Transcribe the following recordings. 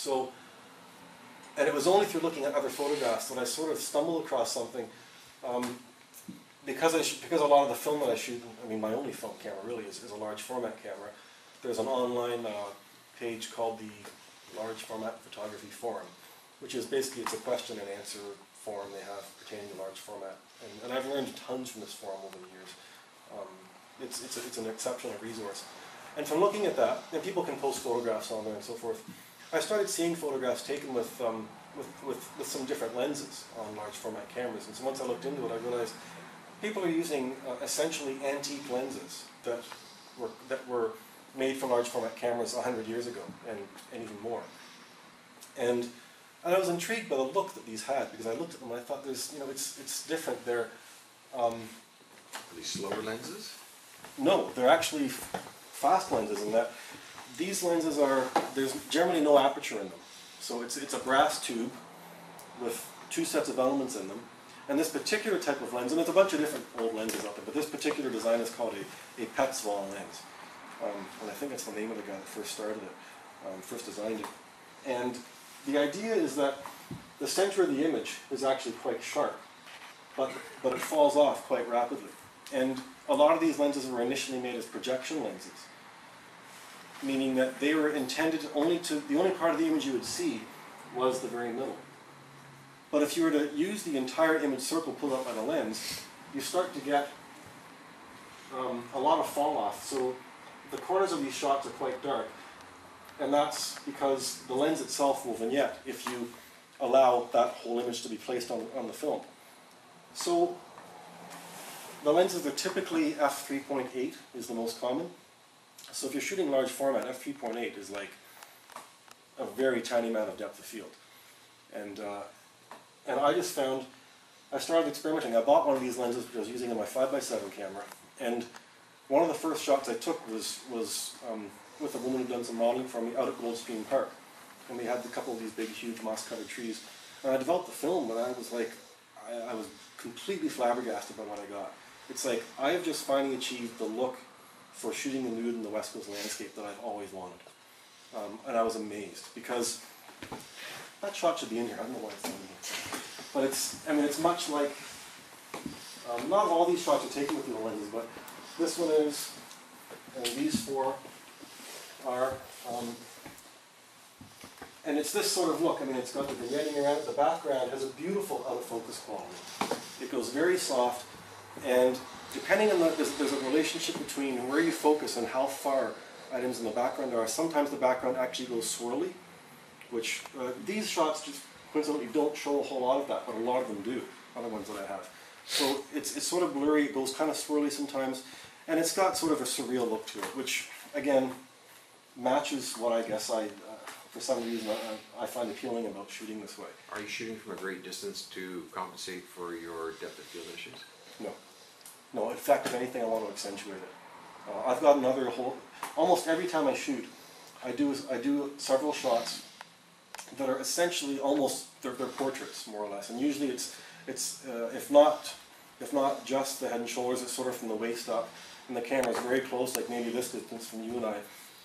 So, and it was only through looking at other photographs that I sort of stumbled across something. Because a lot of the film that I shoot, I mean my only film camera really is a large format camera. There's an online page called the Large Format Photography Forum, which is basically, it's a question and answer forum they have pertaining to large format. And I've learned tons from this forum over the years. It's an exceptional resource. And from looking at that, and people can post photographs on there and so forth, I started seeing photographs taken with some different lenses on large format cameras. And so once I looked into it, I realized people are using essentially antique lenses that were made for large format cameras 100 years ago and even more. And I was intrigued by the look that these had, because I looked at them and I thought, it's different. They're are these slower lenses? No, they're actually fast lenses in that these lenses there's generally no aperture in them. So it's a brass tube with two sets of elements in them. And this particular type of lens, and there's a bunch of different old lenses out there, but this particular design is called a Petzval lens. And I think that's the name of the guy that first started it, first designed it. And the idea is that the center of the image is actually quite sharp, but it falls off quite rapidly. And a lot of these lenses were initially made as projection lenses, meaning that they were intended the only part of the image you would see was the very middle. But if you were to use the entire image circle pulled up by the lens, you start to get a lot of fall off. So the corners of these shots are quite dark, and that's because the lens itself will vignette if you allow that whole image to be placed on the film. So the lenses are typically f3.8 is the most common. So if you're shooting large format, f3.8 is like a very tiny amount of depth of field. And I just found, I started experimenting. I bought one of these lenses which I was using in my 5x7 camera, and one of the first shots I took was with a woman who'd done some modeling for me out at Goldstream Park. And we had a couple of these big, huge moss-covered trees. And I developed the film, and I was like, I was completely flabbergasted by what I got. It's like, I have just finally achieved the look for shooting the nude in the West Coast landscape that I've always wanted. And I was amazed, because that shot should be in here. I don't know why it's not in here. But it's much like, not all these shots are taken with the lenses, but this one is, and these four are, and it's this sort of look. I mean, it's got the vignetting around it. The background has a beautiful out of focus quality. It goes very soft, and depending on there's a relationship between where you focus and how far items in the background are. Sometimes the background actually goes swirly, which these shots just coincidentally don't show a whole lot of that, but a lot of them do, other ones that I have. So it's sort of blurry, it goes kind of swirly sometimes, and it's got sort of a surreal look to it, which, again, matches what I guess for some reason, I find appealing about shooting this way. Are you shooting from a great distance to compensate for your depth of field issues? No. No, in fact, if anything, I want to accentuate it. I've got another whole, almost every time I shoot, I do several shots that are essentially almost, they're portraits, more or less. And usually it's if not just the head and shoulders, it's sort of from the waist up, and the camera's very close, like maybe this distance from you and I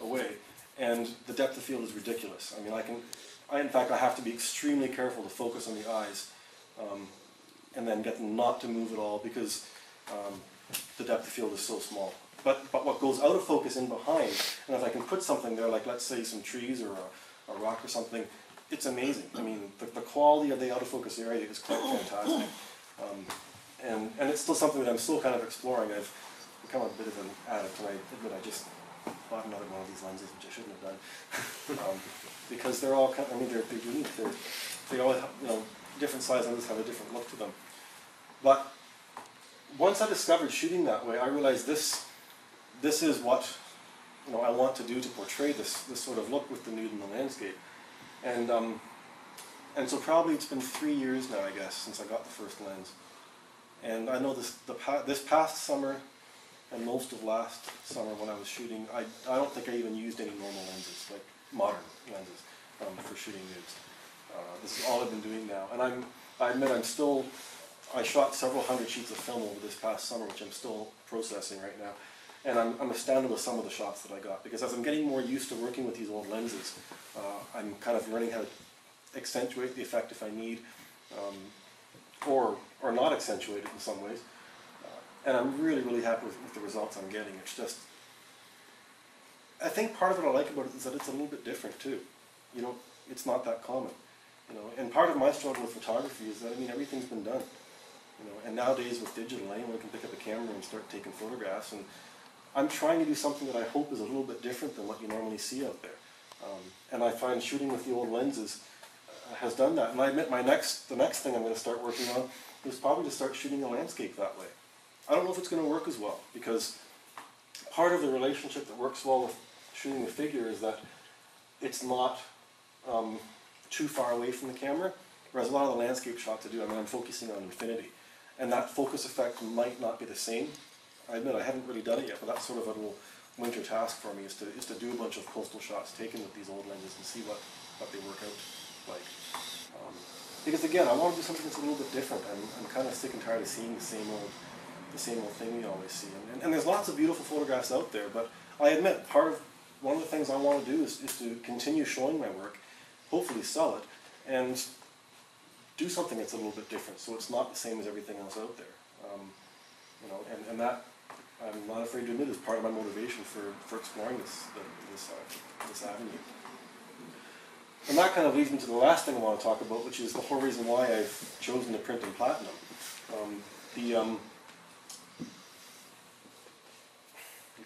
away. And the depth of field is ridiculous. I mean, in fact, I have to be extremely careful to focus on the eyes, and then get them not to move at all, because the depth of field is so small. But what goes out of focus in behind, and if I can put something there, like let's say some trees or a rock or something, it's amazing. I mean, the quality of the out of focus area is quite fantastic. And it's still something that I'm still kind of exploring. I've become a bit of an addict, and I admit I just bought another one of these lenses, which I shouldn't have done. Because they're all kind of, I mean, they're unique. They all have, different size lenses have a different look to them. But once I discovered shooting that way, I realized this is what I want to do to portray this sort of look with the nude in the landscape. And so probably it's been 3 years now, I guess, since I got the first lens. And I know this past summer and most of last summer when I was shooting, I don't think I even used any normal lenses, like modern lenses, for shooting nudes. This is all I've been doing now. And I admit I shot several hundred sheets of film over this past summer, which I'm still processing right now. And I'm astounded with some of the shots that I got, because as I'm getting more used to working with these old lenses, I'm kind of learning how to accentuate the effect if I need, or not accentuate it in some ways. And I'm really, really happy with the results I'm getting. It's just, I think part of what I like about it is that it's a little bit different too. You know, it's not that common. You know, and part of my struggle with photography is that, I mean, everything's been done. You know, and nowadays with digital, anyone can pick up a camera and start taking photographs. And I'm trying to do something that I hope is a little bit different than what you normally see out there. And I find shooting with the old lenses has done that. And I admit the next thing I'm going to start working on is probably to start shooting a landscape that way. I don't know if it's going to work as well, because part of the relationship that works well with shooting the figure is that it's not too far away from the camera, whereas a lot of the landscape shots I do, I mean, I'm focusing on infinity. And that focus effect might not be the same. I admit I haven't really done it yet, but that's sort of a little winter task for me, is to do a bunch of coastal shots taken with these old lenses and see what they work out like. Because again, I want to do something that's a little bit different. I'm kind of sick and tired of seeing the same old thing we always see. And there's lots of beautiful photographs out there, but I admit one of the things I want to do is to continue showing my work, hopefully sell it, and do something that's a little bit different, so it's not the same as everything else out there. You know, and that, I'm not afraid to admit, is part of my motivation for exploring this avenue. And that kind of leads me to the last thing I want to talk about, which is the whole reason why I've chosen to print in platinum. I'm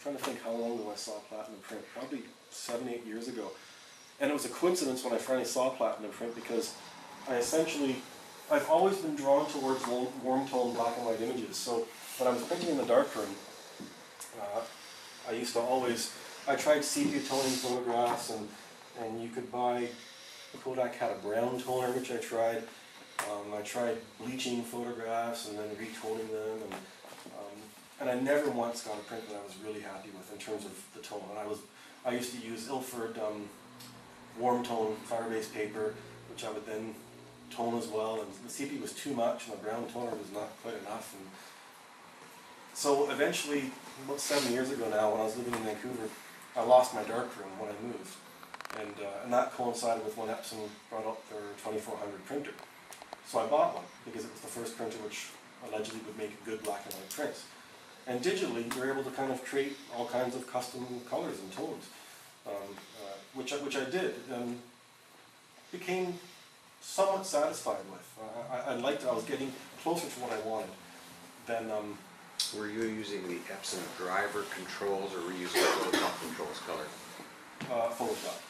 trying to think how long ago I saw platinum print, probably 7, 8 years ago. And it was a coincidence when I finally saw platinum print, because I've always been drawn towards warm tone black and white images. So when I was printing in the darkroom, I tried sepia toning photographs, and you could buy, Kodak had a brown toner, which I tried. I tried bleaching photographs and then retoning them, and I never once got a print that I was really happy with in terms of the tone. And I used to use Ilford warm tone fire-based paper, which I would then tone as well, and the sepia was too much and the brown toner was not quite enough. And so eventually, about 7 years ago now, when I was living in Vancouver, I lost my darkroom when I moved. And that coincided with when Epson brought out their 2400 printer. So I bought one, because it was the first printer which allegedly would make good black and white prints. And digitally, you're able to kind of create all kinds of custom colors and tones, which I did, and became somewhat satisfied with. I was getting closer to what I wanted than. Were you using the Epson driver controls, or were you using Photoshop controls color? Photoshop.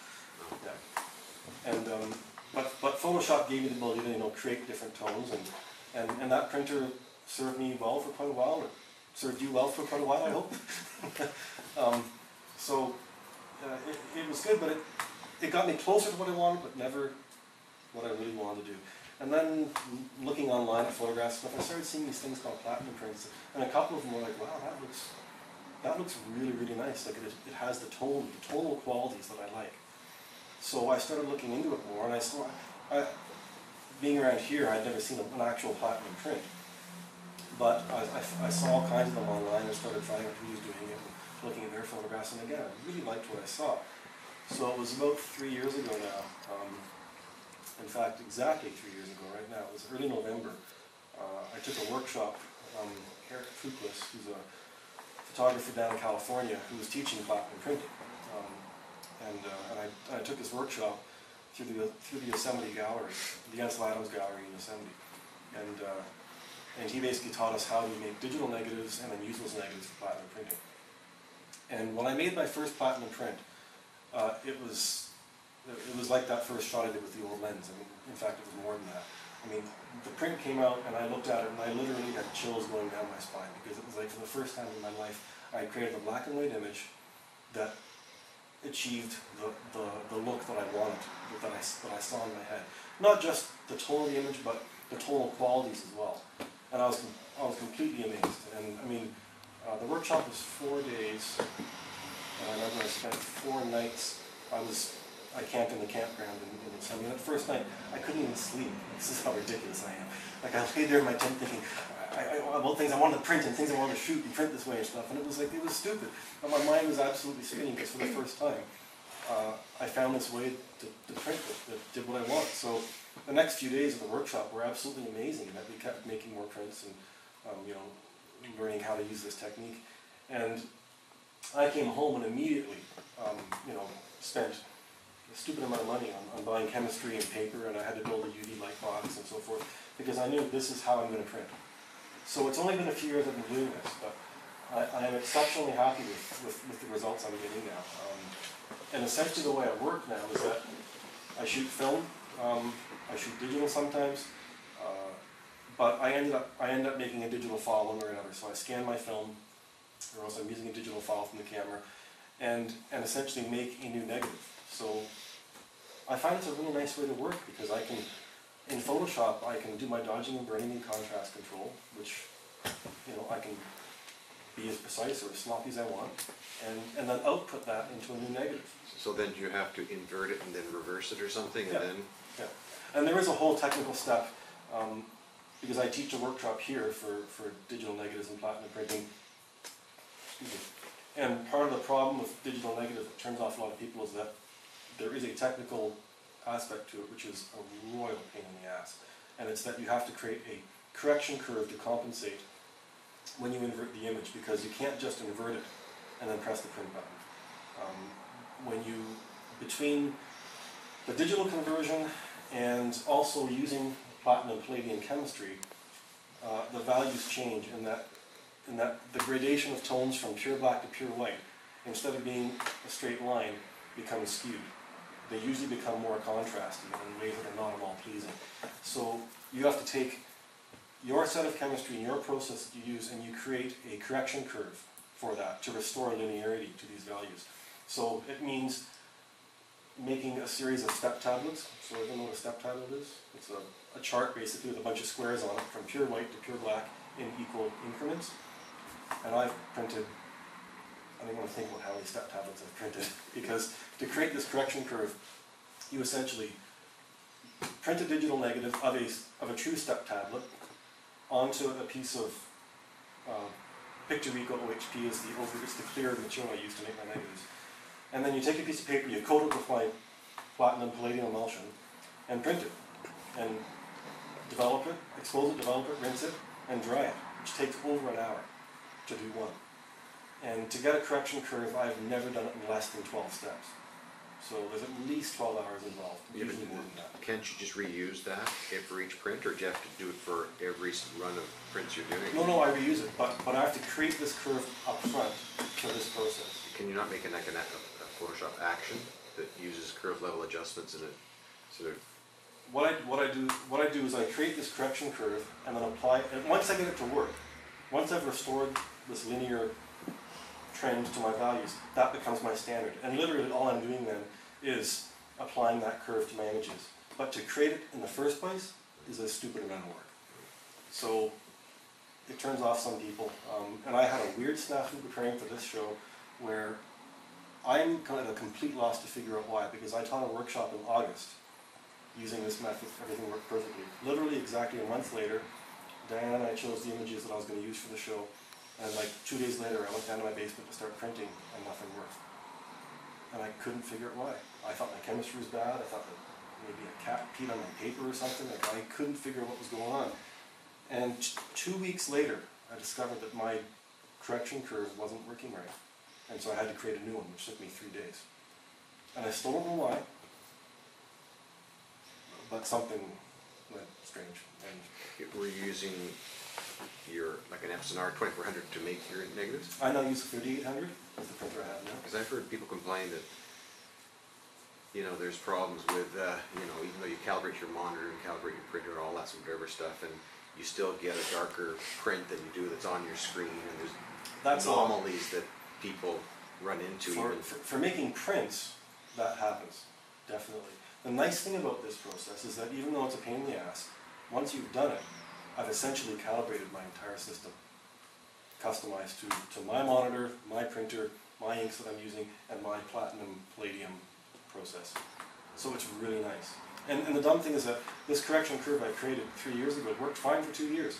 Yeah. And but Photoshop gave me the ability to, you know, create different tones, and that printer served me well for quite a while. It served you well for quite a while, I hope. So it was good, but it got me closer to what I wanted, but never what I really wanted to do. And then looking online at photographs, I started seeing these things called platinum prints, and a couple of them were like, wow, that looks really, really nice. Like it has the tonal qualities that I like. So I started looking into it more, and I saw, being around here, I'd never seen an actual platinum print. But I saw all kinds of them online and started trying out who was doing it and looking at their photographs, and again, I really liked what I saw. So it was about 3 years ago now. In fact, exactly 3 years ago right now. It was early November. I took a workshop. Eric Fuqua, who's a photographer down in California, who was teaching platinum printing. And I took his workshop through the Yosemite Gallery, the Ansel Adams Gallery in Yosemite. And he basically taught us how to make digital negatives and then use those negatives for platinum printing. And when I made my first platinum print, it was like that first shot I did with the old lens. I mean, in fact, it was more than that. I mean, the print came out, and I looked at it, and I literally had chills going down my spine, because it was like, for the first time in my life, I had created a black and white image that achieved the look that I wanted, that I saw in my head. Not just the tone of the image, but the tonal qualities as well. And I was completely amazed. And I mean, the workshop was 4 days, and I remember I spent 4 nights. I camped in the campground in Yosemite. That first night, I couldn't even sleep. This is how ridiculous I am. Like, I lay there in my tent thinking, about things I wanted to print and things I wanted to shoot and print this way and stuff, and it was stupid. But my mind was absolutely spinning because for the first time, I found this way to print that did what I wanted. So the next few days of the workshop were absolutely amazing, that we kept making more prints and learning how to use this technique. And I came home and immediately, spent a stupid amount of money on buying chemistry and paper, and I had to build a UV light box and so forth, because I knew this is how I'm going to print. So it's only been a few years I've been doing this, but I am exceptionally happy with the results I'm getting now. And essentially the way I work now is that I shoot film, I shoot digital sometimes, but I end up making a digital file one way or another. So I scan my film, or else I'm using a digital file from the camera, and essentially make a new negative. So I find it's a really nice way to work, because I can, in Photoshop, I can do my dodging and burning in contrast control, which, I can be as precise or as sloppy as I want, and then output that into a new negative. So then you have to invert it and then reverse it or something, and then? Yeah, and there is a whole technical step, because I teach a workshop here for digital negatives and platinum printing. Excuse me. And part of the problem with digital negatives that turns off a lot of people is that there is a technical aspect to it, which is a royal pain in the ass. And it's that you have to create a correction curve to compensate when you invert the image, because you can't just invert it and then press the print button. Between the digital conversion and also using platinum palladium chemistry, the values change in that the gradation of tones from pure black to pure white, instead of being a straight line, becomes skewed. They usually become more contrasty in ways that are not at all pleasing. So you have to take your set of chemistry and your process that you use, and you create a correction curve for that to restore linearity to these values. So it means making a series of step tablets. So I don't know what a step tablet is. It's a chart basically with a bunch of squares on it from pure white to pure black in equal increments. And I've printed, I don't want to think about how many step tablets I've printed, because to create this correction curve, you essentially print a digital negative of a true step tablet onto a piece of Pictorico OHP is the clear material I use to make my negatives. And then you take a piece of paper, you coat it with my platinum palladium emulsion, and print it. And develop it, expose it, develop it, rinse it, and dry it, which takes over an hour to do one. And to get a correction curve, I've never done it in less than 12 steps. So there's at least 12 hours involved, usually more than that. Can't you just reuse that for each print, or do you have to do it for every run of prints you're doing? No, I reuse it, but I have to create this curve up front for this process. Can you not make a Photoshop action that uses curve level adjustments in it, sort of? What I do is I create this correction curve and then apply, and once I get it to work, once I've restored this linear trend to my values, that becomes my standard. And literally all I'm doing then is applying that curve to my images. But to create it in the first place is a stupid amount of work. So it turns off some people. And I had a weird snafu preparing for this show where I'm kind of at a complete loss to figure out why, because I taught a workshop in August using this method. Everything worked perfectly. Literally exactly a month later, Diana and I chose the images that I was going to use for the show. And like 2 days later, I went down to my basement to start printing, and nothing worked. And I couldn't figure out why. I thought my chemistry was bad. I thought that maybe a cat peed on my paper or something. Like, I couldn't figure out what was going on. And 2 weeks later, I discovered that my correction curve wasn't working right. And so I had to create a new one, which took me 3 days. And I still don't know why, but something went strange. And were you using like an Epson R2400 to make your negatives? I now use a 3800. That's the printer I have now. Because I've heard people complain that there's problems with even though you calibrate your monitor and calibrate your printer, all that sort of whatever stuff, and you still get a darker print than you do that's on your screen, and there's anomalies that people run into. For making prints, that happens, definitely. The nice thing about this process is that even though it's a pain in the ass, once you've done it, I've essentially calibrated my entire system, customized to my monitor, my printer, my inks that I'm using, and my platinum palladium process. So it's really nice. And the dumb thing is that this correction curve I created 3 years ago worked fine for 2 years.